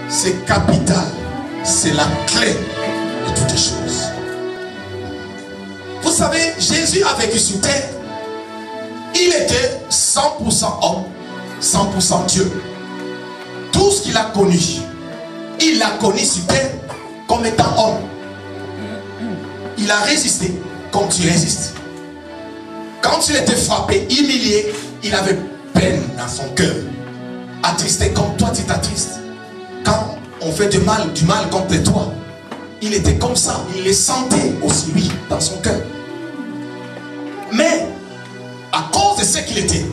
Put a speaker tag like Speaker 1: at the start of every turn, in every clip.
Speaker 1: c'est capital. C'est la clé de toutes les choses. Vous savez, Jésus a vécu sur terre. Il était 100% homme, 100% Dieu. Tout ce qu'il a connu, il l'a connu sur terre comme étant homme. Il a résisté comme tu résistes. Quand il était frappé, humilié, il avait peine dans son cœur. Attristé comme toi tu t'attristes. Quand on fait du mal contre toi, il était comme ça. Il les sentait aussi lui dans son cœur. Mais à cause de ce qu'il était,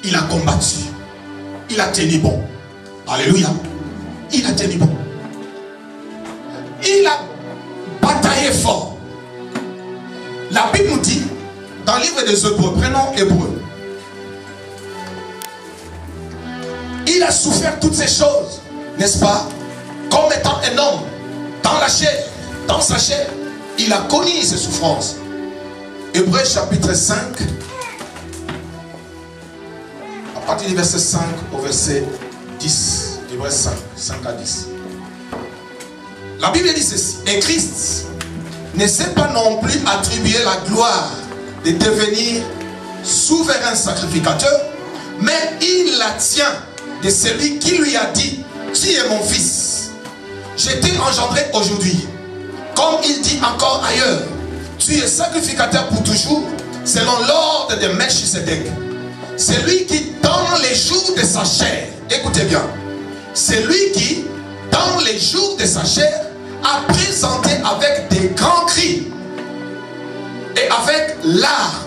Speaker 1: il a combattu. Il a tenu bon. Alléluia. Il a tenu bon. Il a bataillé fort. La Bible nous dit, dans le livre des Hébreux, prenons Hébreux, il a souffert toutes ces choses, n'est-ce pas? Comme étant un homme, dans la chair, dans sa chair, il a connu ses souffrances. Hébreux chapitre 5, à partir du verset 5 au verset 10. Hébreux 5, 5 à 10. La Bible dit ceci. Et Christ ne s'est pas non plus attribué la gloire de devenir souverain sacrificateur, mais il la tient de celui qui lui a dit: tu es mon fils, je t'ai engendré aujourd'hui. Comme il dit encore ailleurs: tu es sacrificateur pour toujours, selon l'ordre de Melchisedec. C'est lui qui, dans les jours de sa chair, écoutez bien, c'est lui qui, dans les jours de sa chair, a présenté avec des grands cris et avec larmes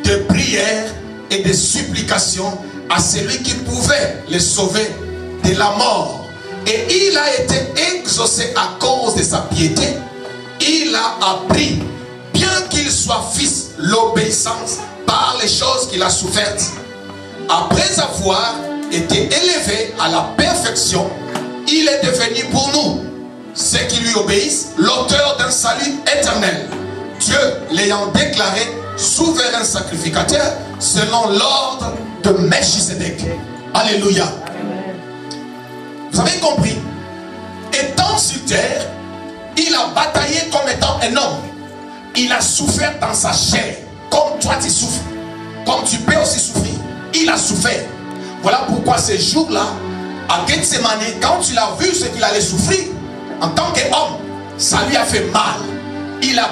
Speaker 1: de prières et de supplications à celui qui pouvait les sauver de la mort. Et il a été exaucé à cause de sa piété. Il a appris, bien qu'il soit fils, l'obéissance par les choses qu'il a souffertes. Après avoir été élevé à la perfection, il est devenu pour nous, ceux qui lui obéissent, l'auteur d'un salut éternel. Dieu l'ayant déclaré souverain sacrificateur selon l'ordre de Melchisedec. Alléluia. Vous avez compris? Étant sur terre, il a bataillé comme étant un homme. Il a souffert dans sa chair, comme toi tu souffres, comme tu peux aussi souffrir. Il a souffert. Voilà pourquoi ces jours-là, à Gethsemane, quand tu l'as vu ce qu'il allait souffrir, en tant qu'homme, ça lui a fait mal. Il a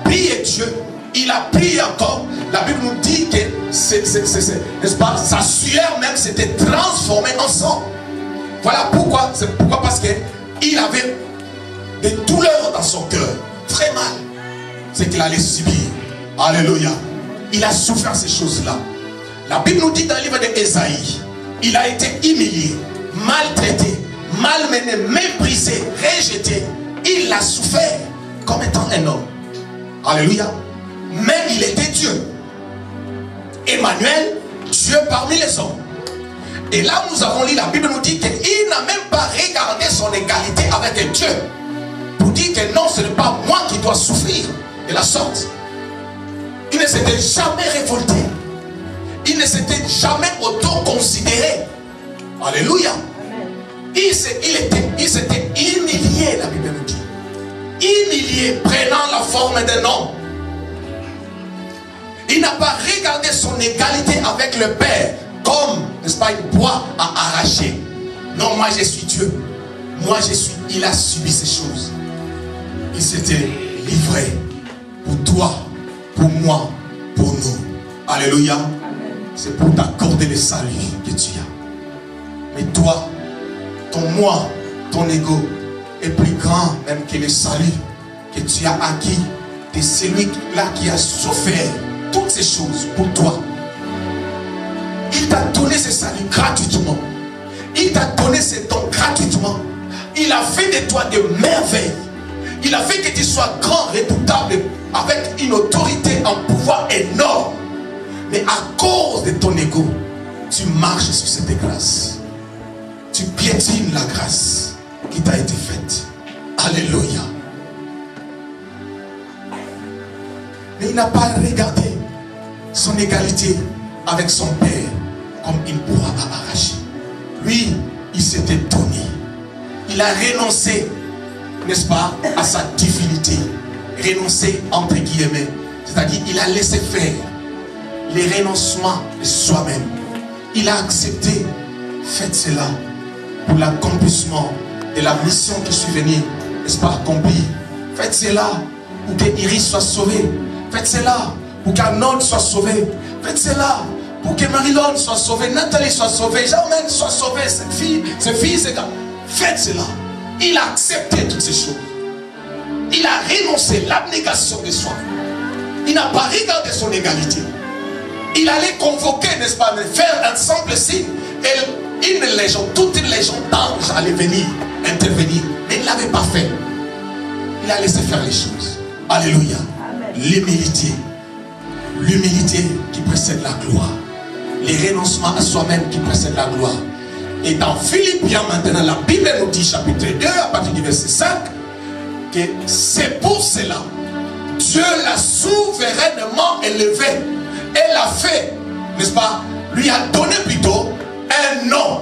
Speaker 1: prié Dieu, il a prié encore. La Bible nous dit que n'est-ce pas, sa sueur même s'était transformée en sang. Voilà pourquoi. C'est pourquoi, parce qu'il avait des douleurs dans son cœur, très mal. C'est qu'il allait subir. Alléluia. Il a souffert ces choses-là. La Bible nous dit dans le livre d'Ésaïe, il a été humilié, maltraité, malmené, méprisé, rejeté. Il a souffert comme étant un homme. Alléluia. Mais il était Dieu. Emmanuel, Dieu parmi les hommes. Et là nous avons lu, la Bible nous dit qu'il n'a même pas regardé son égalité avec Dieu pour dire que non, ce n'est pas moi qui dois souffrir de la sorte. Il ne s'était jamais révolté. Il ne s'était jamais auto-considéré. Alléluia. Il s'était humilié, la Bible nous dit. Humilié, prenant la forme d'un homme. Il n'a pas regardé son égalité avec le Père comme, n'est-ce pas, une bois à arracher. Non, moi je suis Dieu. Moi je suis. Il a subi ces choses. Il s'était livré pour toi, pour moi, pour nous. Alléluia. C'est pour t'accorder le salut que tu as. Mais toi, ton moi, ton ego est plus grand même que le salut que tu as acquis de celui-là qui a souffert toutes ces choses pour toi. Il t'a donné ce salut gratuitement. Il t'a donné ce don gratuitement. Il a fait de toi des merveilles. Il a fait que tu sois grand, redoutable, avec une autorité, un pouvoir énorme. Mais à cause de ton ego, tu marches sur cette grâce. Tu piétines la grâce qui t'a été faite. Alléluia. Mais il n'a pas regardé son égalité avec son Père comme une bois à arracher. Lui, il s'était donné. Il a renoncé, n'est-ce pas, à sa divinité. Renoncé entre guillemets. C'est-à-dire il a laissé faire les renoncements de soi-même. Il a accepté. Faites cela pour l'accomplissement de la mission que je suis venu, n'est-ce pas, accomplir. Faites cela pour que Iris soit sauvée. Faites cela pour qu'Arnold soit sauvé. Faites cela pour que Marilyn soit sauvée, Nathalie soit sauvée, Germaine soit sauvée, cette fille, ces gars. Faites cela. Il a accepté toutes ces choses. Il a renoncé l'abnégation de soi. Il n'a pas regardé son égalité. Il allait convoquer, n'est-ce pas, faire un simple signe. Et une légende, toute une légende d'anges allait venir, intervenir. Mais il ne l'avait pas fait. Il a laissé faire les choses. Alléluia. L'humilité. L'humilité qui précède la gloire. Les renoncements à soi-même qui précèdent la gloire. Et dans Philippiens maintenant, la Bible nous dit, chapitre 2, à partir du verset 5, que c'est pour cela Dieu l'a souverainement élevé et l'a fait, n'est-ce pas, lui a donné plutôt un nom.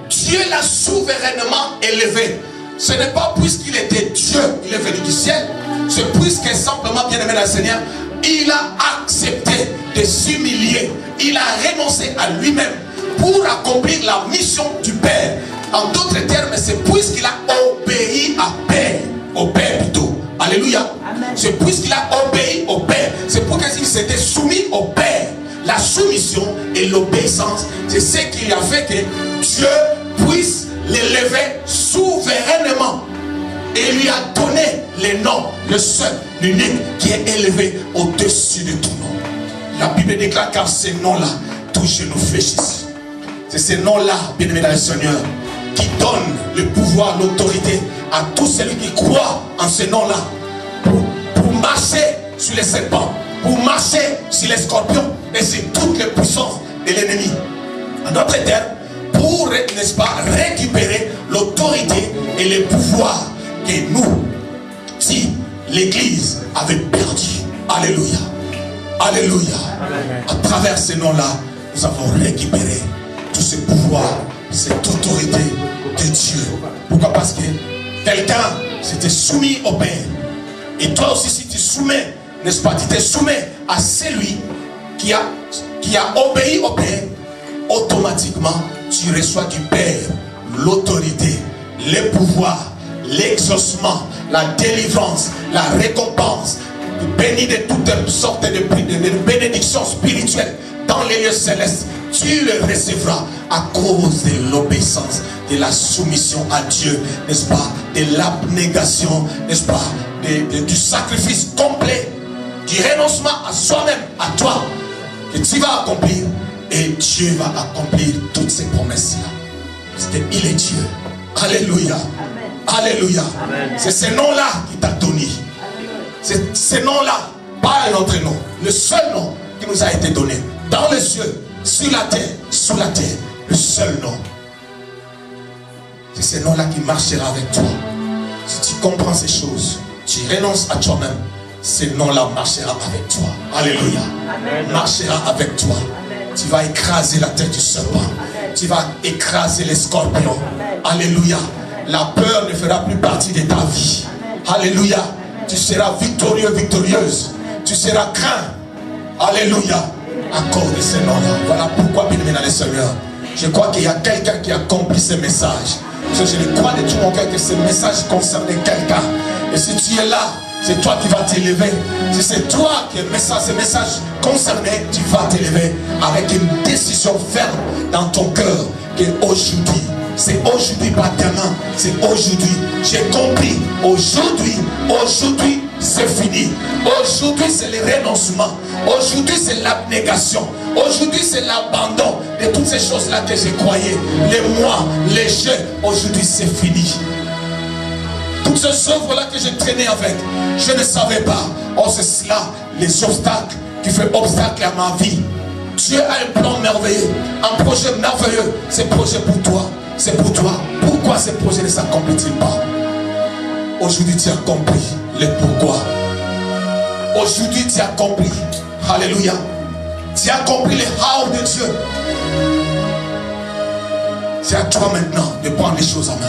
Speaker 1: Dieu l'a souverainement élevé. Ce n'est pas puisqu'il était Dieu, il est venu du ciel. C'est puisque simplement, bien aimé dans le Seigneur, il a accepté de s'humilier. Il a renoncé à lui-même pour accomplir la mission du Père. En d'autres termes, c'est puisqu'il a obéi à Père, au Père plutôt. Alléluia. C'est puisqu'il a obéi au Père. C'est pour qu'il s'était soumis au Père. La soumission et l'obéissance, c'est ce qui a fait que Dieu puisse l'élever souverainement. Et lui a donné le nom, le seul, l'unique, qui est élevé au-dessus de tout nom. La Bible déclare car ces noms-là, tous genoux fléchissent. C'est ces noms-là, bien-aimés dans le Seigneur, qui donnent le pouvoir, l'autorité à tous celui qui croit en ces noms-là pour marcher sur les serpents, pour marcher sur les scorpions et sur toutes les puissances de l'ennemi. En d'autres termes, pour, n'est-ce pas, récupérer l'autorité et le pouvoir que nous, si l'Église avait perdu. Alléluia. Alléluia. À travers ces noms-là, nous avons récupéré tout ce pouvoir, cette autorité de Dieu. Pourquoi? Parce que quelqu'un s'était soumis au Père. Et toi aussi, si tu soumets, n'est-ce pas, tu te soumets à celui qui a obéi au Père, automatiquement, tu reçois du Père l'autorité, le pouvoir, l'exaucement, la délivrance, la récompense, béni de toutes sortes de bénédictions spirituelles dans les lieux célestes. Tu le recevras à cause de l'obéissance, de la soumission à Dieu, n'est-ce pas, de l'abnégation, n'est-ce pas, du sacrifice complet, du renoncement à soi-même, à toi, que tu vas accomplir. Et Dieu va accomplir toutes ces promesses-là. Parce qu'il est Dieu. Alléluia. Amen. Alléluia. C'est ce nom-là qui t'a donné. C'est ce nom-là, pas un autre nom. Le seul nom qui nous a été donné. Dans les cieux, sur la terre, sous la terre. Le seul nom. C'est ce nom-là qui marchera avec toi. Si tu comprends ces choses, tu renonces à toi-même. Ce nom-là marchera avec toi. Alléluia. Amen. Marchera avec toi. Tu vas écraser la tête du serpent. Amen. Tu vas écraser les scorpions. Amen. Alléluia. La peur ne fera plus partie de ta vie. Amen. Alléluia. Amen. Tu seras victorieux, victorieuse. Tu seras craint. Alléluia. À cause de ce nom-là. Voilà pourquoi, bien-aimé dans le Seigneur, je crois qu'il y a quelqu'un qui a accompli ce message. Je le crois de tout mon cœur que ce message concerne quelqu'un. Et si tu es là, c'est toi qui vas t'élever. Si c'est toi qui es ce message concerné, tu vas t'élever avec une décision ferme dans ton cœur que aujourd'hui, c'est aujourd'hui, pas demain, c'est aujourd'hui. J'ai compris. Aujourd'hui, c'est fini. Aujourd'hui, c'est le renoncement. Aujourd'hui, c'est l'abnégation. Aujourd'hui, c'est l'abandon de toutes ces choses-là que j'ai croyais. Les moi, les jeux. Aujourd'hui, c'est fini. Toutes ces œuvres-là que j'ai traînées avec, je ne savais pas. Oh, c'est cela, les obstacles qui font obstacle à ma vie. Dieu a un plan merveilleux, un projet merveilleux. Ce projet pour toi, c'est pour toi. Pourquoi ce projet ne s'accomplit-il pas? Aujourd'hui, tu as compris le pourquoi. Aujourd'hui, tu as compris. Alléluia. Tu as compris le how de Dieu. C'est à toi maintenant de prendre les choses en main.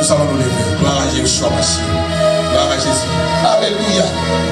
Speaker 1: Nous allons nous lever. Gloire à Yeshua Mashiach. Gloire à Jésus. Alléluia.